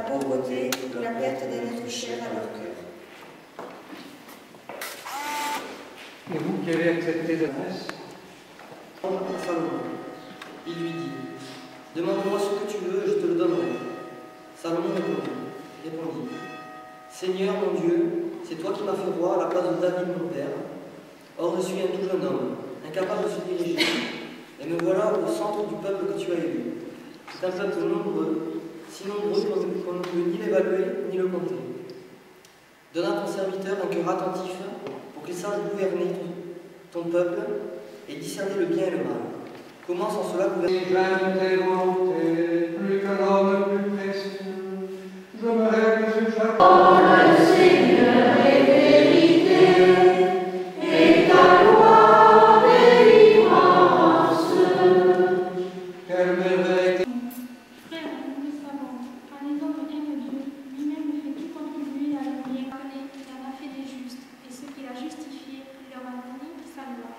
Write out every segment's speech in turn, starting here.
pauvreté ou la perte d'un être cher à leur cœur. Et vous qui avez accepté la messe, Salomon. Il lui dit, demande-moi ce que tu veux, je te le donnerai. Salomon répondit, Seigneur mon Dieu, c'est toi qui m'as fait roi à la place de David mon père. Or je suis un tout jeune homme, incapable de se diriger, et me voilà au centre du peuple que tu as élu. C'est un peuple nombreux, si nombreux qu'on ne peut ni l'évaluer ni le compter. Donne à ton serviteur un cœur attentif pour qu'il sache gouverner ton peuple et discerner le bien et le mal. Commence en cela gouverner. si j'aime tes volontés, plus que l'homme plus précieux, je me rêve sur chaque Oh, le Seigneur est vérité, et ta loi délivrance. quelle merveille. Frère, nous le savons, car les hommes aiment Dieu, lui-même fait tout contribuer à leur bien. Il en a fait des justes, et ceux qu'il a justifiés, il leur a donné sa loi.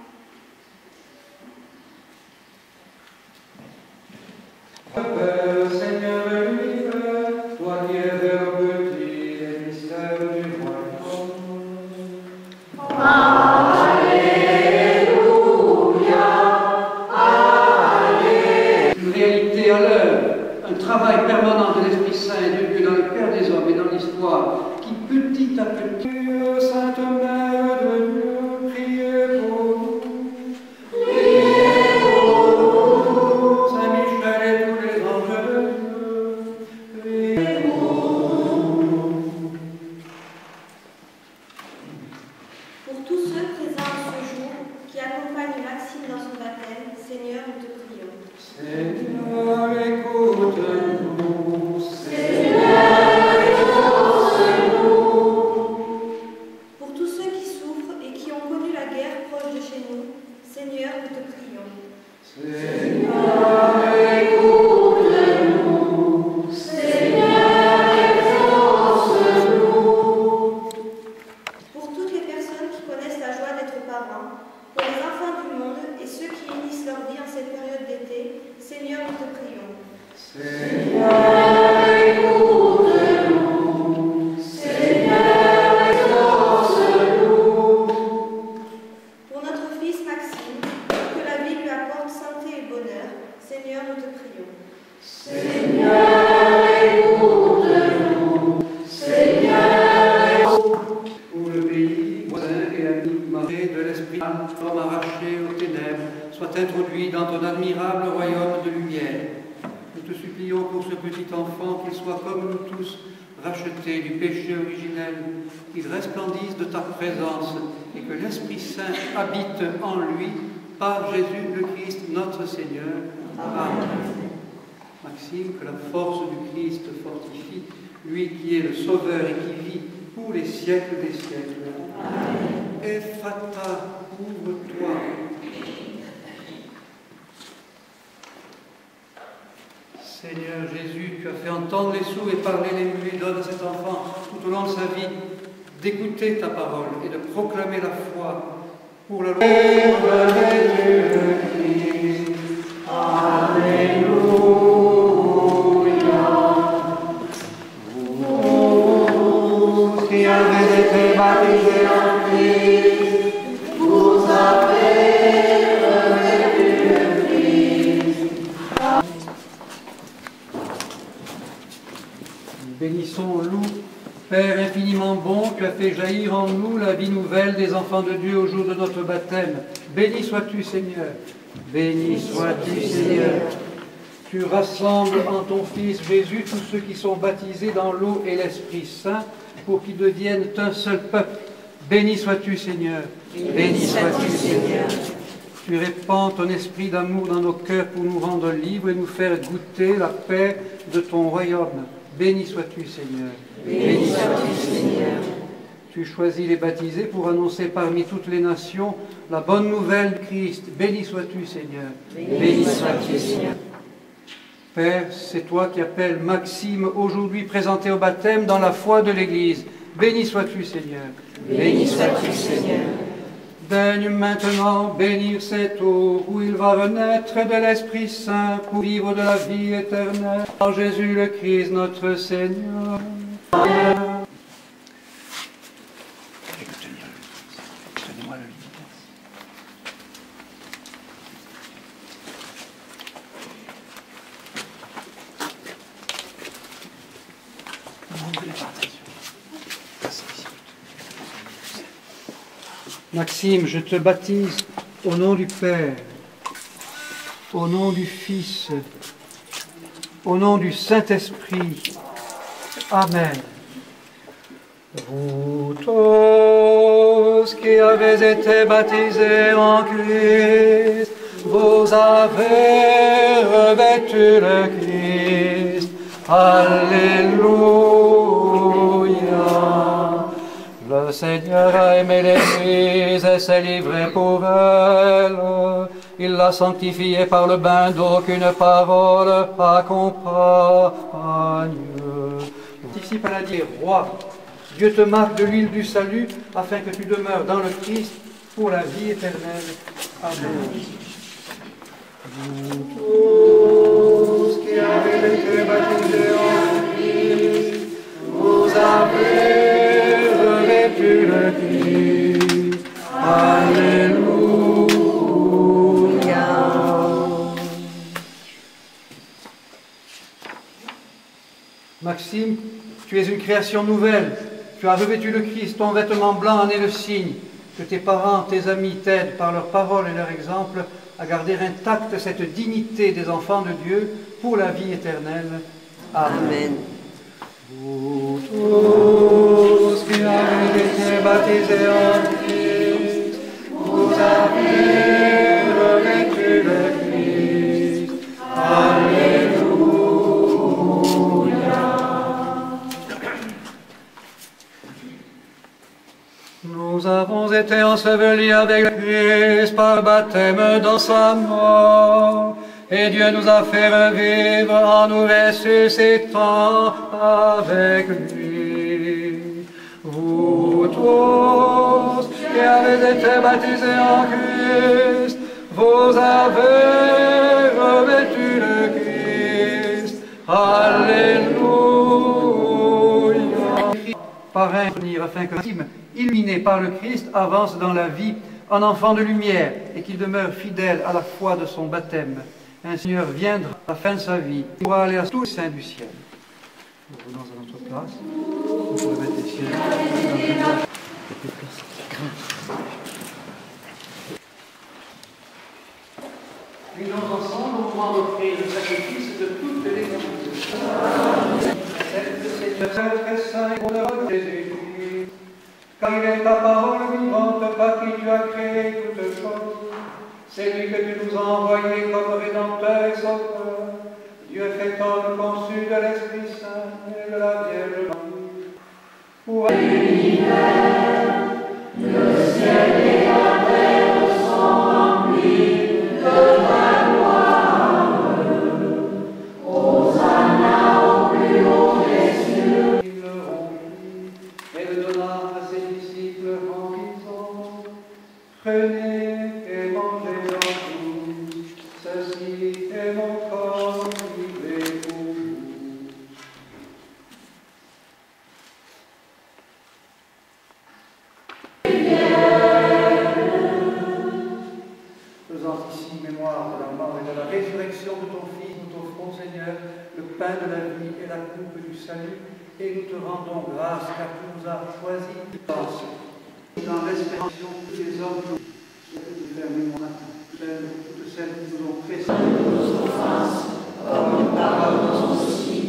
Père, Seigneur et l'univers, toi qui es vers le petit et mystère du royaume. Une réalité à l'œuvre, un travail permanent de l'Esprit Saint et de Dieu dans le cœur des hommes et dans l'histoire, qui petit à petit, Sainte Mère de Dieu, priez pour nous. Saint Michel et tous les anges de Dieu, priez pour nous. Pour tous ceux présents ce jour qui accompagnent Maxime dans son baptême, Seigneur, nous te prions. Seigneur, écoute-nous. Pour tous ceux qui souffrent et qui ont connu la guerre proche de chez nous, Seigneur, nous te prions. Seigneur, écoute-nous. Pour toutes les personnes qui connaissent la joie d'être parents, pour les enfants du monde et ceux qui unissent leur vie en cette période d'été, Seigneur, nous te prions. Seigneur, écoute-nous. Pour notre fils Maxime, pour que la vie lui apporte santé et bonheur, Seigneur, nous te prions. Pour le pays, voisin et ami, maré de l'esprit, homme arraché aux ténèbres, soit introduit dans ton admirable royaume de lumière. Nous te supplions pour ce petit enfant qu'il soit comme nous tous, racheté du péché originel, qu'il resplendisse de ta présence et que l'Esprit Saint habite en lui par Jésus le Christ notre Seigneur. Amen. Maxime, que la force du Christ fortifie, lui qui est le Sauveur et qui vit pour les siècles des siècles. Amen. Ephata, ouvre-toi. Seigneur Jésus, tu as fait entendre les sourds et parler les muets, donne à cet enfant tout au long de sa vie d'écouter ta parole et de proclamer la foi pour la loi. Alléluia. Vous qui avez été baptisés en Christ, vous avez revêtu le Christ. Bénissons Loup, Père infiniment bon, tu as fait jaillir en nous la vie nouvelle des enfants de Dieu au jour de notre baptême. Béni sois-tu, Seigneur. Béni sois-tu, Seigneur. Tu rassembles en ton Fils Jésus tous ceux qui sont baptisés dans l'eau et l'Esprit Saint pour qu'ils deviennent un seul peuple. Béni sois-tu, Seigneur. Béni sois-tu, Seigneur. Tu répands ton esprit d'amour dans nos cœurs pour nous rendre libres et nous faire goûter la paix de ton royaume. Béni sois-tu, Seigneur. Béni sois-tu, Seigneur. Tu choisis les baptisés pour annoncer parmi toutes les nations la bonne nouvelle du Christ. Béni sois-tu, Seigneur. Béni sois-tu, Seigneur. Père, c'est toi qui appelles Maxime, aujourd'hui présenté au baptême dans la foi de l'Église. Béni sois-tu, Seigneur. Béni sois-tu, Seigneur. Daigne maintenant bénir cette eau où il va renaître de l'Esprit Saint pour vivre de la vie éternelle. En Jésus le Christ notre Seigneur. Amen. Maxime, je te baptise au nom du Père, au nom du Fils, au nom du Saint-Esprit. Amen. Vous tous qui avez été baptisés en Christ, vous avez revêtu le Christ. Alléluia. Le Seigneur a aimé l'Église et s'est livré pour elle. Il l'a sanctifiée par le bain d'eau qu'une parole accompagne. Participe à la dire, Roi, Dieu te marque de l'huile du salut afin que tu demeures dans le Christ pour la vie éternelle. Amen. Vous tous qui avez été baptisés en Christ, vous avez revêtu le Christ. Alléluia. Maxime, tu es une création nouvelle. Tu as revêtu le Christ. Ton vêtement blanc en est le signe. Que tes parents, tes amis t'aident par leurs paroles et leur exemple à garder intacte cette dignité des enfants de Dieu pour la vie éternelle. Amen. Vous tous qui avez été baptisés en Christ, vous avez revêtu le Christ. Alléluia. Nous avons été ensevelis avec le Christ par le baptême dans sa mort. Et Dieu nous a fait revivre en nous ressuscitant avec lui. Vous tous qui avez été baptisés en Christ, vous avez revêtu le Christ. Alléluia. Pareil, afin que illuminé par le Christ avance dans la vie en enfant de lumière et qu'il demeure fidèle à la foi de son baptême. Un Seigneur viendra à la fin de sa vie pour aller à tous les saints du ciel. Nous revenons à notre place. Nous pouvons mettre les cieux. Prions ensemble au moment d'offrir le sacrifice de toutes les âmes. Seigneur très saint et bonheur de Jésus, car il est ta parole vivante par qui tu as créé toutes choses. C'est lui que tu nous as envoyé comme Rédempteur et Sauveur. Dieu fait homme conçu de l'Esprit Saint et de la Vierge Marie. Pour l'univers, le ciel et la terre sont remplis de ta gloire. Hosanna au plus haut des cieux. Il le rompit et le donna à ses disciples en disant, prenez et mangez en tous, ceci est mon corps livré pour vous. Faisant ici mémoire de la mort et de la résurrection de ton Fils, nous t'offrons, Seigneur, le pain de la vie et la coupe du salut, et nous te rendons grâce car tu nous as choisis dans l'espérance de tous les hommes. Faire mémoire de toutes celles qui nous ont précédés. Nos offenses, comme nous pardonnons aussi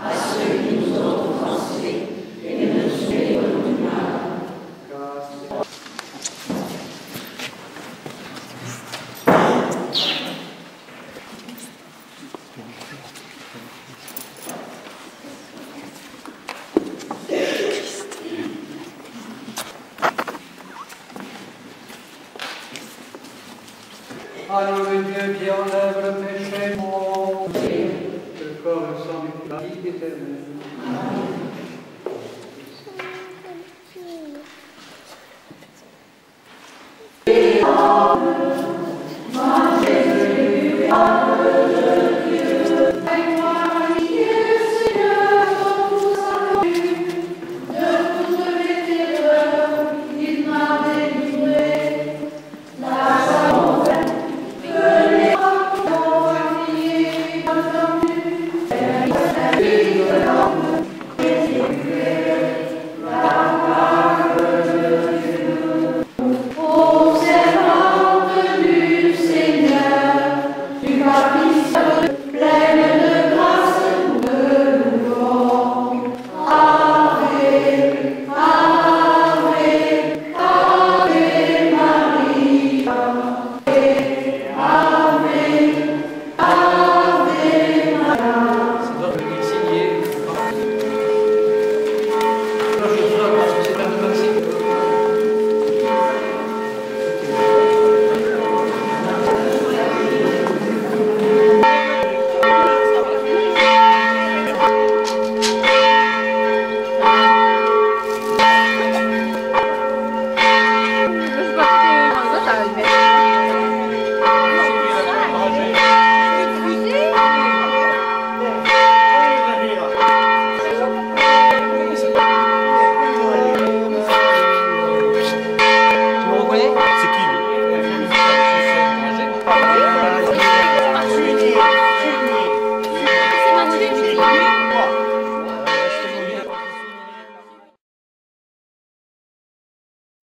à ceux qui nous ont offensés, et ne nous soumets pas du mal. Allons le Dieu qui enlève le péché, mon Dieu, le corps et le sang du Christ éternel.